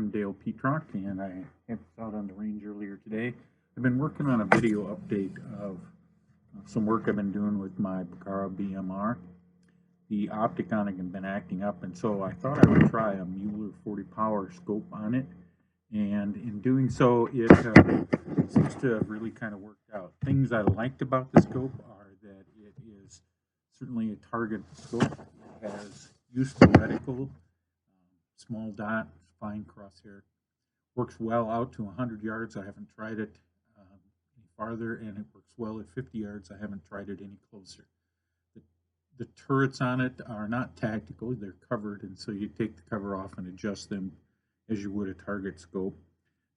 I'm Dale Petrock, and I was out on the range earlier today. I've been working on a video update of some work I've been doing with my Bergara BMR. The optic on it has been acting up, and so I thought I would try a Mueller 40 power scope on it. And in doing so, it seems to have really kind of worked out. Things I liked about the scope are that it is certainly a target scope. It has useful reticle, small dot, fine crosshair. Works well out to 100 yards. I haven't tried it any farther, and it works well at 50 yards. I haven't tried it any closer. The turrets on it are not tactical. They're covered, and so you take the cover off and adjust them as you would a target scope.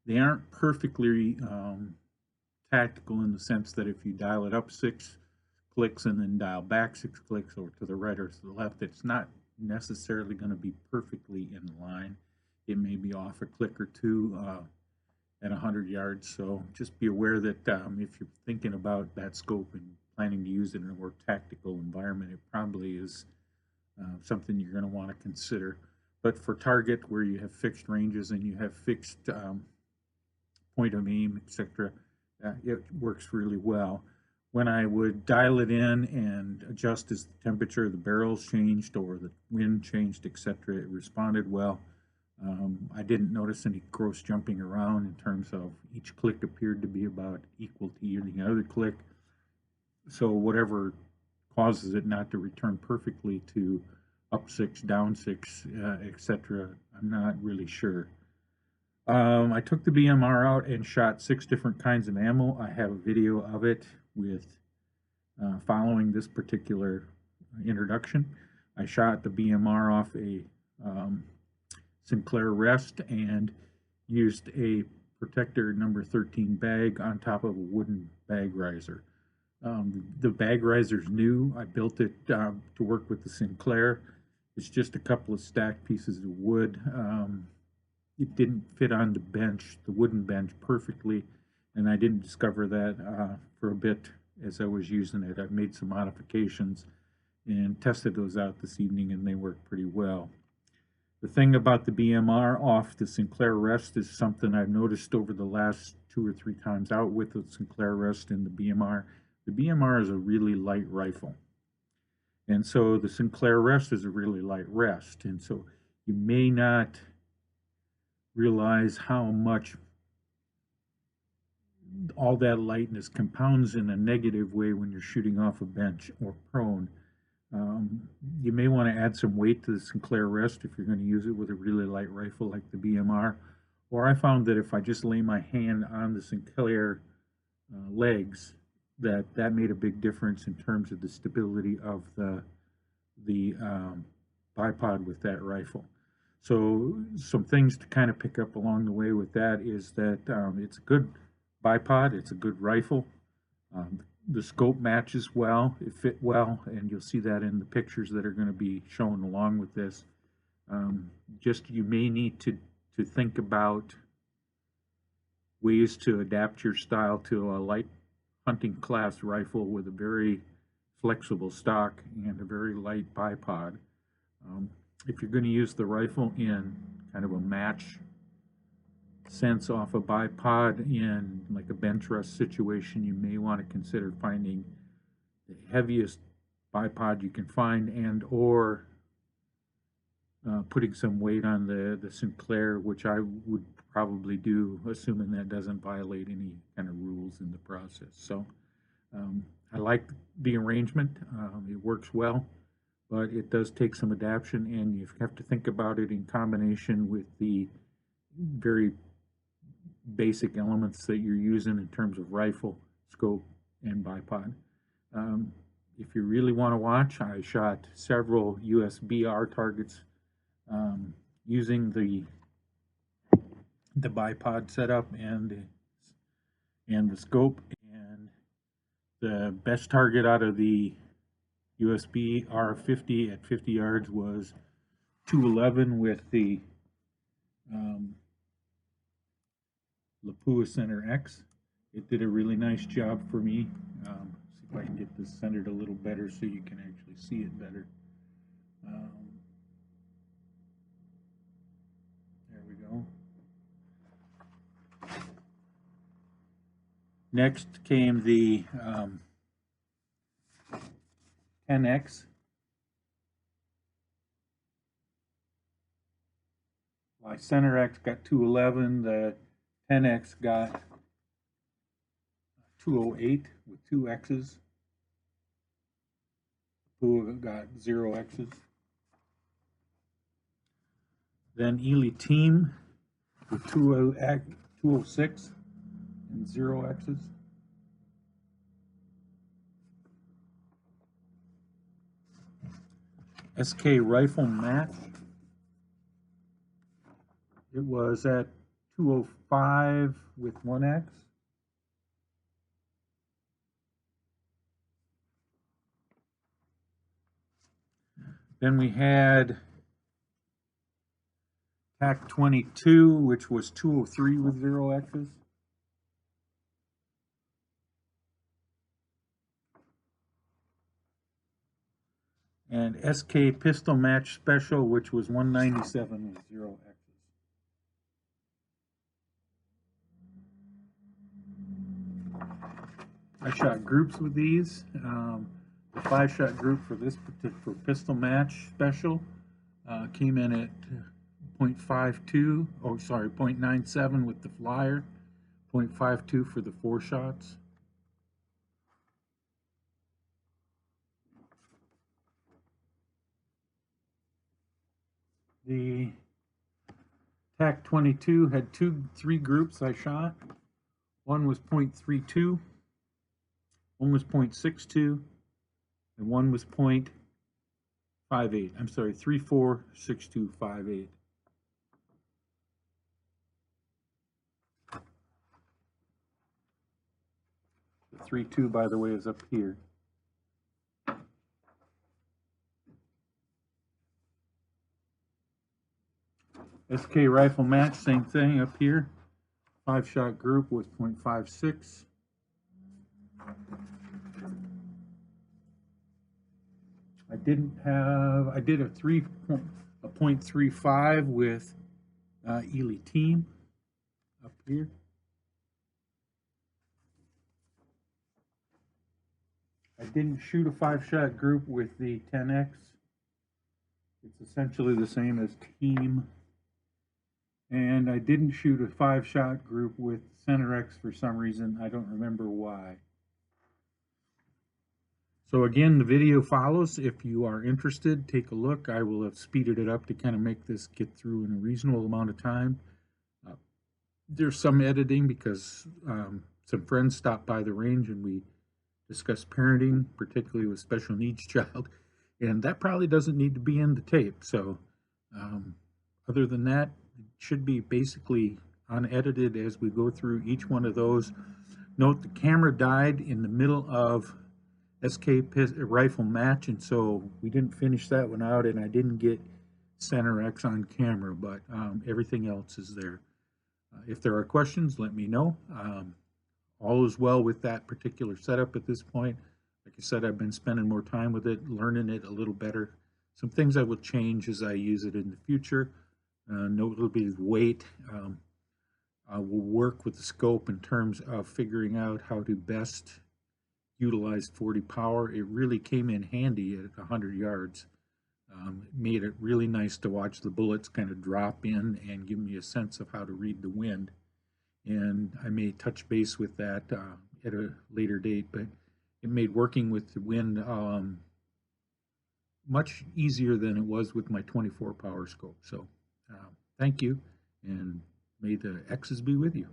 They aren't perfectly tactical in the sense that if you dial it up 6 clicks and then dial back 6 clicks or to the right or to the left, it's not necessarily going to be perfectly in line. It may be off a click or two at 100 yards. So just be aware that if you're thinking about that scope and planning to use it in a more tactical environment, it probably is something you're going to want to consider. But for target, where you have fixed ranges and you have fixed point of aim, etc., it works really well. When I would dial it in and adjust as the temperature of the barrels changed or the wind changed, etc., it responded well. I didn't notice any gross jumping around in terms of each click appeared to be about equal to any other click. So whatever causes it not to return perfectly to up 6, down 6, etc., I'm not really sure. I took the BMR out and shot 6 different kinds of ammo. I have a video of it with following this particular introduction. I shot the BMR off a Sinclair rest and used a protector number 13 bag on top of a wooden bag riser. The bag riser's new. I built it to work with the Sinclair. It's just a couple of stacked pieces of wood. It didn't fit on the bench, the wooden bench, perfectly, and I didn't discover that for a bit as I was using it. I've made some modifications and tested those out this evening, and they work pretty well. The thing about the BMR off the Sinclair rest is something I've noticed over the last 2 or 3 times out with the Sinclair rest and the BMR. The BMR is a really light rifle. And so the Sinclair rest is a really light rest. And so you may not realize how much all that lightness compounds in a negative way when you're shooting off a bench or prone. You may want to add some weight to the Sinclair rest if you're going to use it with a really light rifle like the BMR. Or I found that if I just lay my hand on the Sinclair legs, that made a big difference in terms of the stability of the bipod with that rifle. So some things to kind of pick up along the way with that is that it's a good bipod, it's a good rifle. The scope matches well, it fit well, and you'll see that in the pictures that are going to be shown along with this. Just you may need to think about ways to adapt your style to a light hunting class rifle with a very flexible stock and a very light bipod. If you're going to use the rifle in kind of a match sense off a bipod in like a bench rest situation, you may want to consider finding the heaviest bipod you can find and or putting some weight on the Sinclair, which I would probably do, assuming that doesn't violate any kind of rules in the process. So I like the arrangement. It works well, but it does take some adaptation, and you have to think about it in combination with the very basic elements that you're using in terms of rifle, scope, and bipod. If you really want to watch, I shot several USBR targets using the bipod setup and the scope, and the best target out of the USBR 50 at 50 yards was 211 with the Lapua Center X. It did a really nice job for me. See if I can get this centered a little better so you can actually see it better. There we go. Next came the 10X. My Center X got 211, the 10X got 208 with 2 X's. Lapua got 0 X's. Then Eley Team with 206 and 0 X's. SK Rifle Match. It was at 205 with 1 X. Then we had TAC 22, which was 203 with 0 X's. And SK Pistol Match Special, which was 197 with 0 X's. I shot groups with these. The 5-shot group for this particular pistol match special came in at 0.52, oh sorry, 0.97 with the flyer, 0.52 for the 4 shots. The TAC 22 had 3 groups I shot. One was 0.32, one was 0.62, and one was 0.58. I'm sorry, 346258. The 3.2, by the way, is up here. SK Rifle Match, same thing up here. 5-shot group was 0.56. I did a 0.35 with Eley Team up here. I didn't shoot a 5-shot group with the 10X. It's essentially the same as Team. And I didn't shoot a 5-shot group with Center X for some reason. I don't remember why. So again, the video follows. If you are interested, take a look. I will have speeded it up to kind of make this get through in a reasonable amount of time. There's some editing because some friends stopped by the range and we discussed parenting, particularly with special needs child. And that probably doesn't need to be in the tape. So other than that, it should be basically unedited as we go through each one of those. Note the camera died in the middle of SK Rifle Match, and so we didn't finish that one out, and I didn't get Center X on camera, but everything else is there. If there are questions, let me know. All is well with that particular setup at this point. Like I said, I've been spending more time with it, learning it a little better. Some things I will change as I use it in the future. Notably weight. I will work with the scope in terms of figuring out how to best utilize 40 power. It really came in handy at 100 yards. It made it really nice to watch the bullets kind of drop in and give me a sense of how to read the wind. And I may touch base with that at a later date, but it made working with the wind much easier than it was with my 24 power scope. So thank you, and may the X's be with you.